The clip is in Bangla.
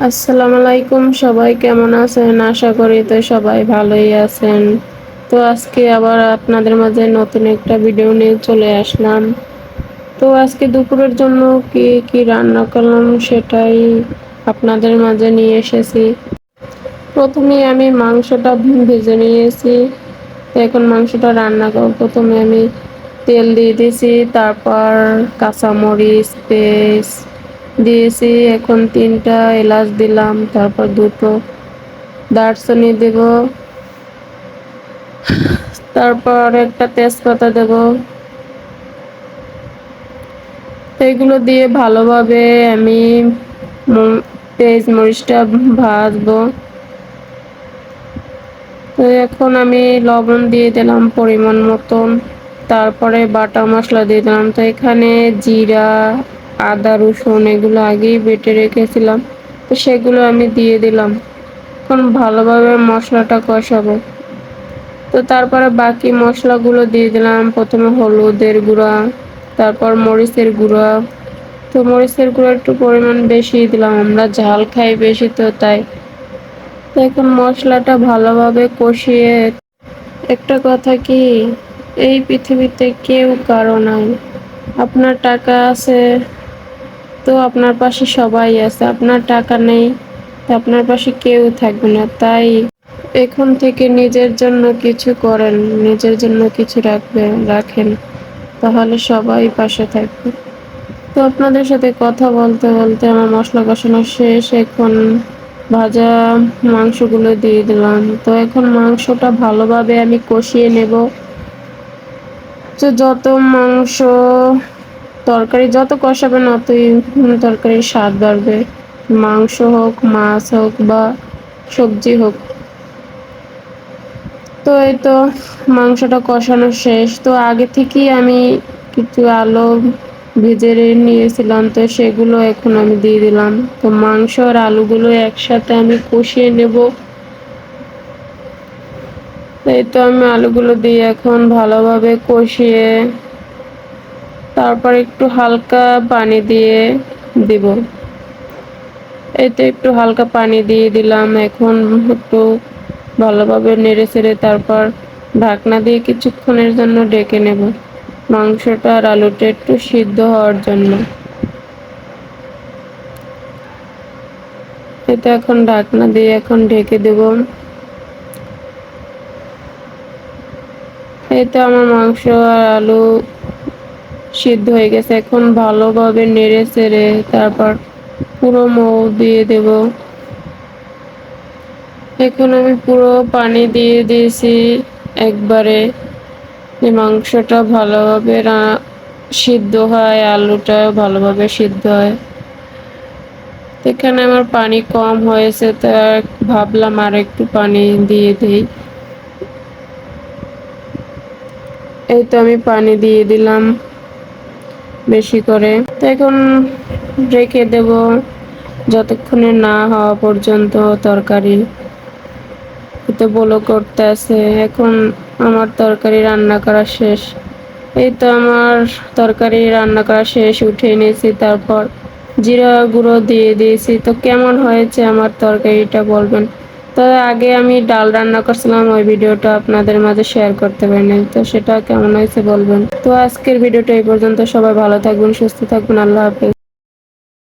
আসসালামু আলাইকুম, সবাই কেমন আছেন? আশা করি তো সবাই ভালোই আছেন। তো আজকে আবার আপনাদের মাঝে নতুন একটা ভিডিও নিয়ে চলে আসলাম। তো আজকে দুপুরের জন্য কি কি রান্না করলাম সেটাই আপনাদের মাঝে নিয়ে এসেছি। প্রথমে আমি মাংসটা ভেজে নিয়েছি। তো এখন মাংসটা রান্না করব। প্রথমে আমি তেল দিয়ে দিয়েছি, তারপর কাঁচামরিচ পেস্ট দিয়েছি, এখন 3টা এলাচ দিলাম, তারপর 2টো দারচিনি দেব, তারপর একটা তেজপাতা দেব। এগুলো দিয়ে ভালোভাবে আমি পেঁয়াজ মরিচটা ভাজবো। তো এখন আমি লবণ দিয়ে দিলাম পরিমাণ মতন, তারপরে বাটা মশলা দিয়ে দিলাম। তো এখানে জিরা, আদা, রসুন এগুলো আগেই বেটে রেখেছিলাম, তো সেগুলো আমি দিয়ে দিলাম। এখন ভালোভাবে মশলাটা কষাবো। তো তারপরে বাকি মশলাগুলো দিয়ে দিলাম। প্রথমে হলুদের গুঁড়া, তারপর মরিচের গুঁড়া। তো মরিচের গুঁড়া একটু পরিমাণ বেশি দিলাম, আমরা ঝাল খাই বেশি, তো তাই। তো এখন মশলাটা ভালোভাবে কষিয়ে, একটা কথা কি, এই পৃথিবীতে কেউ কারো নাই। আপনার টাকা আছে তো আপনার পাশে সবাই আছে, আপনার টাকা নেই তো আপনার পাশে কেউ থাকবে না। তাই এখন থেকে নিজের জন্য কিছু করেন, নিজের জন্য কিছু রাখেন, তাহলে সবাই পাশে থাকবে। তো আপনাদের সাথে কথা বলতে বলতে আমার মশলা কষানো শেষ। এখন ভাজা মাংসগুলো দিয়ে দিলাম। তো এখন মাংসটা ভালোভাবে আমি কষিয়ে নেব। তো যত মাংস তরকারি যত কষাবেন অতই তরকারির স্বাদ বাড়বে। মাংস হোক, মাছ হোক বা সবজি হোক। তো এই তো মাংসটা কষানো শেষ। তো আগে থেকেই আমি কিছু আলু ভেজে নিয়েছিলাম, তো সেগুলো এখন আমি দিয়ে দিলাম। তো মাংস আর আলুগুলো একসাথে আমি কষিয়ে নেব। এই তো আমি আলুগুলো দিয়ে এখন ভালোভাবে কষিয়ে, তারপর একটু হালকা পানি দিয়ে দিব। এই তো একটু হালকা পানি দিয়ে দিলাম। এখন একটু ভালোভাবে নেড়ে চেড়ে তারপর ঢাকনা দিয়ে কিছুক্ষণের জন্য ঢেকে নেব, মাংসটা আর আলুটা একটু সিদ্ধ হওয়ার জন্য। এটা এখন ঢাকনা দিয়ে এখন ঢেকে দেব। এই তো আমার মাংস আর আলু সিদ্ধ হয়ে গেছে। এখন ভালোভাবে নেড়ে চেড়ে তারপর পুরো মৌ দিয়ে দেব। এখন আমি পুরো পানি দিয়ে দিয়েছি একবারে, এই মাংসটা ভালোভাবে সিদ্ধ হয়, আলুটা ভালোভাবে সিদ্ধ হয়। এখানে আমার পানি কম হয়েছে, তা ভাবলাম আর একটু পানি দিয়ে দিই। এই তো আমি পানি দিয়ে দিলাম বেশি করে। তো এখন রেখে দেব যতক্ষণে না হওয়া পর্যন্ত তরকারি। তো বলো করতে আছে। এখন আমার তরকারি রান্না করা শেষ। এই তো আমার তরকারি রান্না করা শেষ, উঠিয়ে নিয়েছি, তারপর জিরা গুঁড়ো দিয়ে দিয়েছি। তো কেমন হয়েছে আমার তরকারিটা বলবেন। তো আগে আমি ডাল রান্না করছিলাম, ওই ভিডিওটা আপনাদের মাঝে শেয়ার করতে পারিনি, তো সেটা কেমন হয়েছে বলবেন। তো আজকের ভিডিওটা এই পর্যন্ত। সবাই ভালো থাকবেন, সুস্থ থাকবেন, আল্লাহ হাফেজ।